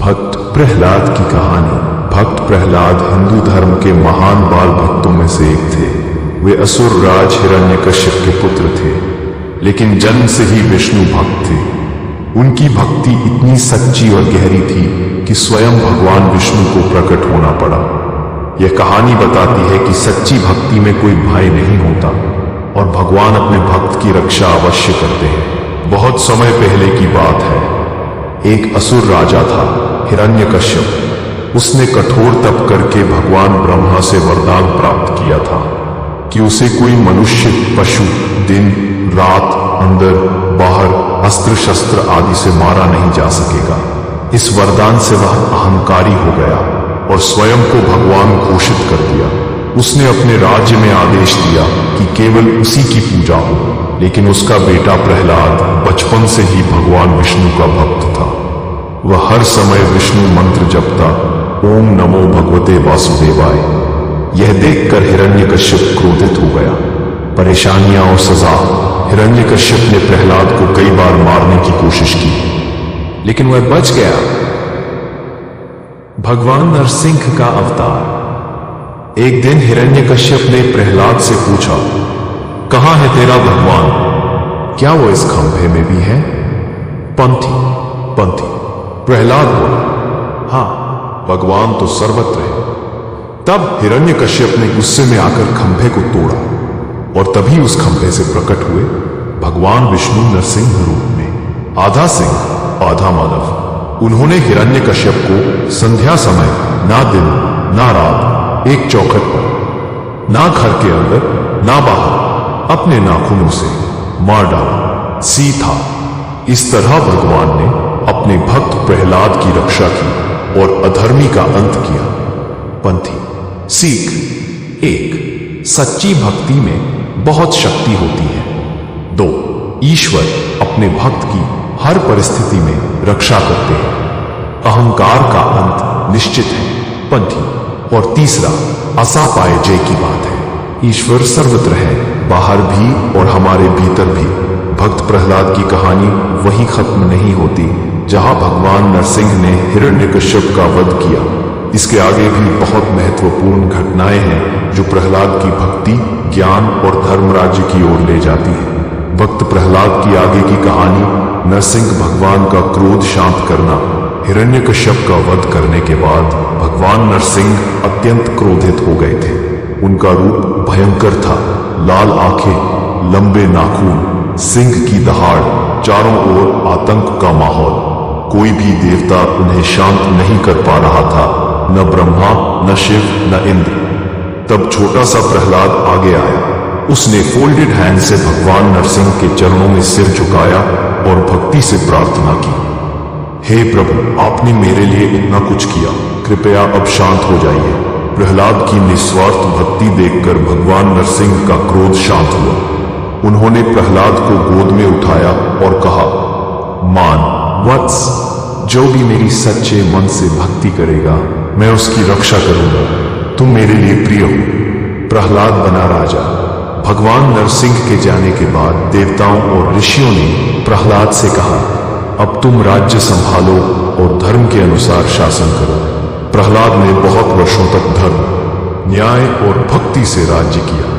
भक्त प्रहलाद की कहानी। भक्त प्रहलाद हिंदू धर्म के महान बाल भक्तों में से एक थे। वे असुर राज हिरण्यकश्यप के पुत्र थे, लेकिन जन्म से ही विष्णु भक्त थे। उनकी भक्ति इतनी सच्ची और गहरी थी कि स्वयं भगवान विष्णु को प्रकट होना पड़ा। यह कहानी बताती है कि सच्ची भक्ति में कोई भय नहीं होता और भगवान अपने भक्त की रक्षा अवश्य करते हैं। बहुत समय पहले की बात है। एक असुर राजा था, हिरण्यकश्यप। उसने कठोर तप करके भगवान ब्रह्मा से वरदान प्राप्त किया था कि उसे कोई मनुष्य, पशु दिन रात, अंदर बाहर, अस्त्र शस्त्र आदि से मारा नहीं जा सकेगा। इस वरदान से वह अहंकारी हो गया और स्वयं को भगवान घोषित कर दिया। उसने अपने राज्य में आदेश दिया कि केवल उसी की पूजा हो, लेकिन उसका बेटा प्रहलाद बचपन से ही भगवान विष्णु का भक्त था। वह हर समय विष्णु मंत्र जपता, ओम नमो भगवते वासुदेवाय। यह देखकर हिरण्यकश्यप क्रोधित हो गया। परेशानियां और सजा। हिरण्यकश्यप ने प्रहलाद को कई बार मारने की कोशिश की, लेकिन वह बच गया। भगवान नरसिंह का अवतार। एक दिन हिरण्यकश्यप ने प्रहलाद से पूछा, कहां है तेरा भगवान? क्या वो इस खंभे में भी है? पंथी प्रहलाद बोला, हां, भगवान तो सर्वत्र है। तब हिरण्यकश्यप ने गुस्से में आकर खंभे को तोड़ा और तभी उस खंभे से प्रकट हुए भगवान विष्णु नरसिंह रूप में, आधा सिंह आधा मानव। उन्होंने हिरण्यकश्यप को संध्या समय, ना दिन ना रात, एक चौखट पर, ना घर के अंदर ना बाहर, अपने नाखूनों से मार डाला। सीधा इस तरह भगवान ने अपने भक्त प्रहलाद की रक्षा की और अधर्मी का अंत किया। पंथी सीख। एक, सच्ची भक्ति में बहुत शक्ति होती है। दो, ईश्वर अपने भक्त की हर परिस्थिति में रक्षा करते हैं। अहंकार का अंत निश्चित है। पंथी। और तीसरा, आसा पाए जय की बात है। ईश्वर सर्वत्र है, बाहर भी और हमारे भीतर भी। भक्त प्रहलाद की कहानी वहीं खत्म नहीं होती जहां भगवान नरसिंह ने हिरण्यकश्यप का वध किया। इसके आगे भी बहुत महत्वपूर्ण घटनाएं हैं जो प्रहलाद की भक्ति, ज्ञान और धर्म राज्य की ओर ले जाती है। भक्त प्रहलाद की आगे की कहानी। नरसिंह भगवान का क्रोध शांत करना। हिरण्यकश्यप का वध करने के बाद भगवान नरसिंह अत्यंत क्रोधित हो गए थे। उनका रूप भयंकर था, लाल आंखें, लंबे नाखून, सिंह की दहाड़, चारों ओर आतंक का माहौल। कोई भी देवता उन्हें शांत नहीं कर पा रहा था, न ब्रह्मा, न शिव, न इंद्र। तब छोटा सा प्रहलाद आगे आया। उसने फोल्डेड हैंड से भगवान नरसिंह के चरणों में सिर झुकाया और भक्ति से प्रार्थना की, हे प्रभु, आपने मेरे लिए इतना कुछ किया, कृपया अब शांत हो जाइए। प्रहलाद की निस्वार्थ भक्ति देखकर भगवान नरसिंह का क्रोध शांत हुआ। उन्होंने प्रहलाद को गोद में उठाया और कहा, मान वत्स, जो भी मेरी सच्चे मन से भक्ति करेगा मैं उसकी रक्षा करूंगा। तुम मेरे लिए प्रिय हो। प्रहलाद बना राजा। भगवान नरसिंह के जाने के बाद देवताओं और ऋषियों ने प्रहलाद से कहा, अब तुम राज्य संभालो और धर्म के अनुसार शासन करो। प्रहलाद ने बहुत वर्षों तक धर्म, न्याय और भक्ति से राज्य किया।